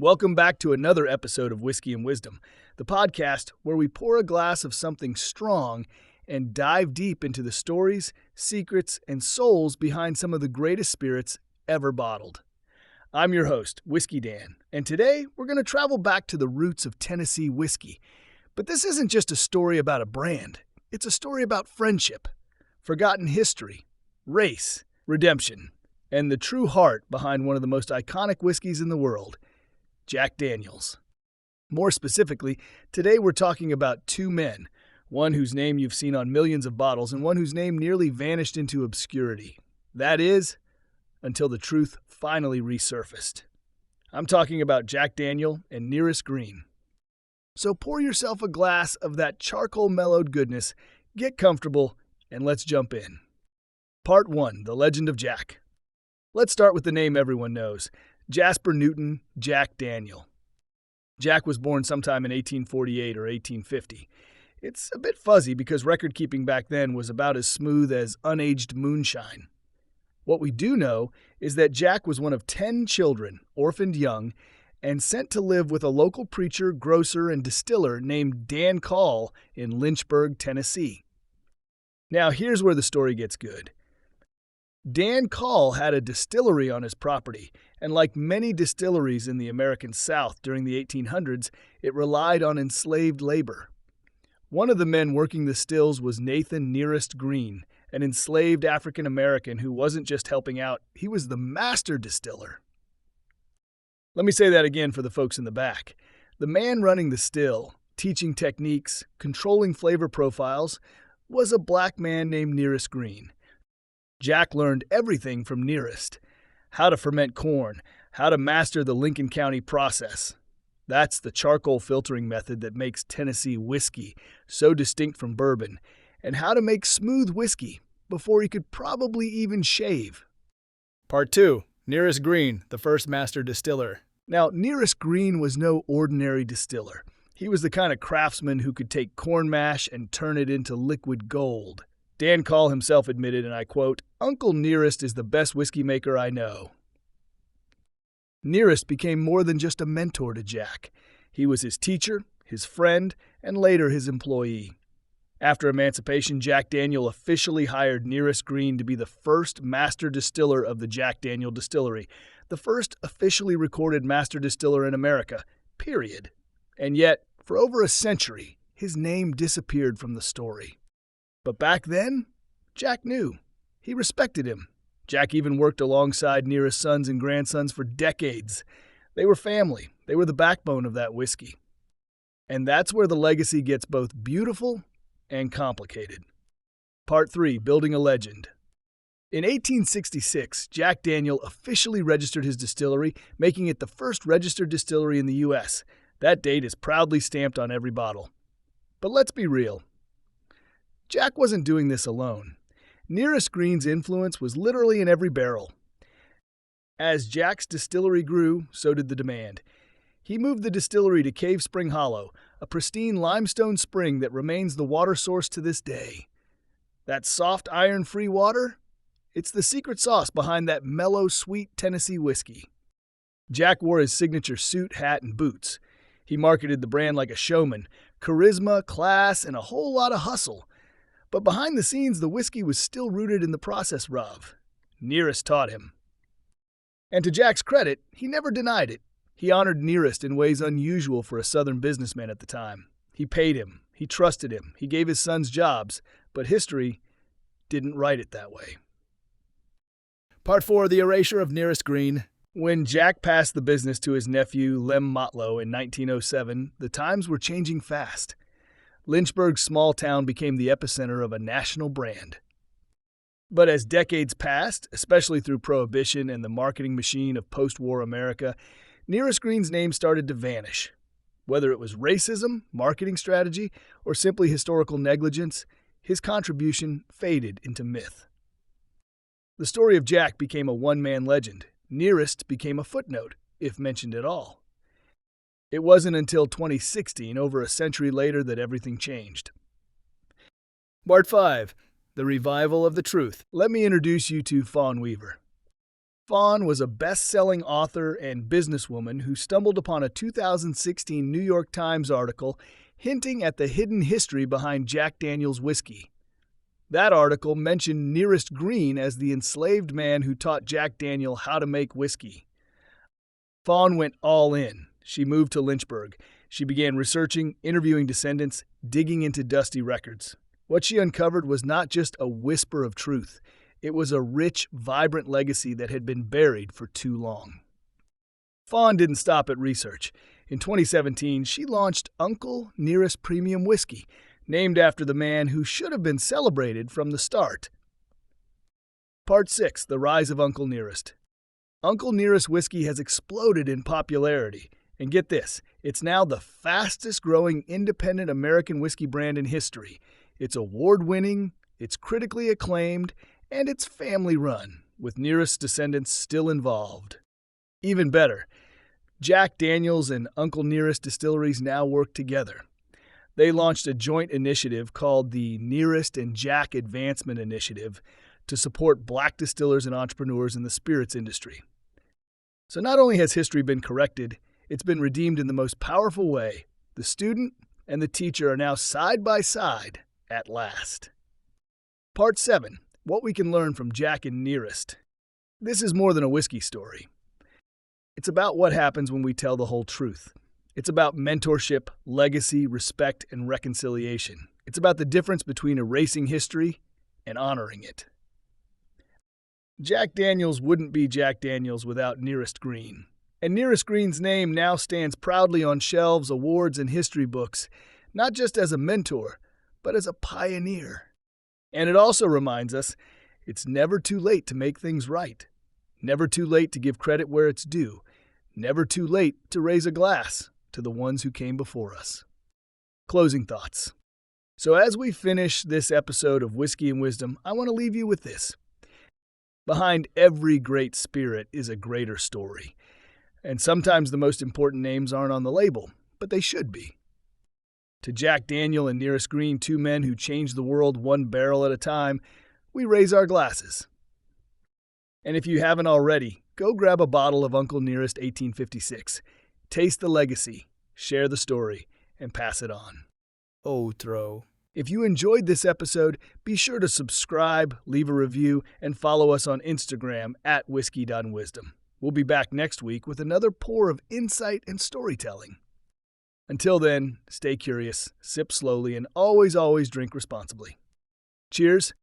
Welcome back to another episode of Whiskey and Wisdom, the podcast where we pour a glass of something strong and dive deep into the stories, secrets, and souls behind some of the greatest spirits ever bottled. I'm your host, Whiskey Dan, and today we're going to travel back to the roots of Tennessee whiskey. But this isn't just a story about a brand. It's a story about friendship, forgotten history, race, redemption, and the true heart behind one of the most iconic whiskeys in the world, Jack Daniel's. More specifically, today we're talking about two men, one whose name you've seen on millions of bottles and one whose name nearly vanished into obscurity. That is, until the truth finally resurfaced. I'm talking about Jack Daniel and Nearest Green. So pour yourself a glass of that charcoal-mellowed goodness, get comfortable, and let's jump in. Part 1, The Legend of Jack. Let's start with the name everyone knows, Jasper Newton Jack Daniel. Jack was born sometime in 1848 or 1850. It's a bit fuzzy because record-keeping back then was about as smooth as unaged moonshine. What we do know is that Jack was one of 10 children, orphaned young, and sent to live with a local preacher, grocer, and distiller named Dan Call in Lynchburg, Tennessee. Now here's where the story gets good. Dan Call had a distillery on his property, and like many distilleries in the American South during the 1800s, it relied on enslaved labor. One of the men working the stills was Nathan Nearest Green, an enslaved African-American who wasn't just helping out, he was the master distiller. Let me say that again for the folks in the back. The man running the still, teaching techniques, controlling flavor profiles, was a black man named Nearest Green. Jack learned everything from Nearest: how to ferment corn, how to master the Lincoln County process. That's the charcoal filtering method that makes Tennessee whiskey so distinct from bourbon, and how to make smooth whiskey before he could probably even shave. Part 2, Nearest Green, the first master distiller. Now, Nearest Green was no ordinary distiller. He was the kind of craftsman who could take corn mash and turn it into liquid gold. Dan Call himself admitted, and I quote, "Uncle Nearest is the best whiskey maker I know." Nearest became more than just a mentor to Jack. He was his teacher, his friend, and later his employee. After emancipation, Jack Daniel officially hired Nearest Green to be the first master distiller of the Jack Daniel Distillery, the first officially recorded master distiller in America, period. And yet, for over a century, his name disappeared from the story. But back then, Jack knew. He respected him. Jack even worked alongside Nearest's sons and grandsons for decades. They were family. They were the backbone of that whiskey. And that's where the legacy gets both beautiful and complicated. Part 3, Building a Legend. In 1866, Jack Daniel officially registered his distillery, making it the first registered distillery in the U.S. That date is proudly stamped on every bottle. But let's be real. Jack wasn't doing this alone. Nearest Green's influence was literally in every barrel. As Jack's distillery grew, so did the demand. He moved the distillery to Cave Spring Hollow, a pristine limestone spring that remains the water source to this day. That soft, iron-free water? It's the secret sauce behind that mellow, sweet Tennessee whiskey. Jack wore his signature suit, hat, and boots. He marketed the brand like a showman, charisma, class, and a whole lot of hustle. But behind the scenes, the whiskey was still rooted in the process Rav. Nearest taught him. And to Jack's credit, he never denied it. He honored Nearest in ways unusual for a Southern businessman at the time. He paid him, he trusted him, he gave his sons jobs, but history didn't write it that way. Part 4, The Erasure of Nearest Green. When Jack passed the business to his nephew, Lem Motlow, in 1907, the times were changing fast. Lynchburg's small town became the epicenter of a national brand. But as decades passed, especially through Prohibition and the marketing machine of post-war America, Nearest Green's name started to vanish. Whether it was racism, marketing strategy, or simply historical negligence, his contribution faded into myth. The story of Jack became a one-man legend. Nearest became a footnote, if mentioned at all. It wasn't until 2016, over a century later, that everything changed. Part 5, The Revival of the Truth. Let me introduce you to Fawn Weaver. Fawn was a best-selling author and businesswoman who stumbled upon a 2016 New York Times article hinting at the hidden history behind Jack Daniel's whiskey. That article mentioned Nearest Green as the enslaved man who taught Jack Daniel how to make whiskey. Fawn went all in. She moved to Lynchburg. She began researching, interviewing descendants, digging into dusty records. What she uncovered was not just a whisper of truth. It was a rich, vibrant legacy that had been buried for too long. Fawn didn't stop at research. In 2017, she launched Uncle Nearest Premium Whiskey, named after the man who should have been celebrated from the start. Part 6: The Rise of Uncle Nearest. Uncle Nearest whiskey has exploded in popularity. And get this, it's now the fastest-growing independent American whiskey brand in history. It's award-winning, it's critically acclaimed, and it's family-run, with Nearest descendants still involved. Even better, Jack Daniel's and Uncle Nearest distilleries now work together. They launched a joint initiative called the Nearest and Jack Advancement Initiative to support black distillers and entrepreneurs in the spirits industry. So not only has history been corrected, it's been redeemed in the most powerful way. The student and the teacher are now side by side at last. Part 7: What we can learn from Jack and Nearest. This is more than a whiskey story. It's about what happens when we tell the whole truth. It's about mentorship, legacy, respect, and reconciliation. It's about the difference between erasing history and honoring it. Jack Daniel's wouldn't be Jack Daniel's without Nearest Green. And Nearest Green's name now stands proudly on shelves, awards, and history books, not just as a mentor, but as a pioneer. And it also reminds us it's never too late to make things right. Never too late to give credit where it's due. Never too late to raise a glass to the ones who came before us. Closing thoughts. So as we finish this episode of Whiskey and Wisdom, I want to leave you with this. Behind every great spirit is a greater story. And sometimes the most important names aren't on the label, but they should be. To Jack Daniel and Nearest Green, two men who changed the world one barrel at a time, we raise our glasses. And if you haven't already, go grab a bottle of Uncle Nearest 1856. Taste the legacy, share the story, and pass it on. Outro. If you enjoyed this episode, be sure to subscribe, leave a review, and follow us on Instagram at whiskey.wisdom. We'll be back next week with another pour of insight and storytelling. Until then, stay curious, sip slowly, and always drink responsibly. Cheers,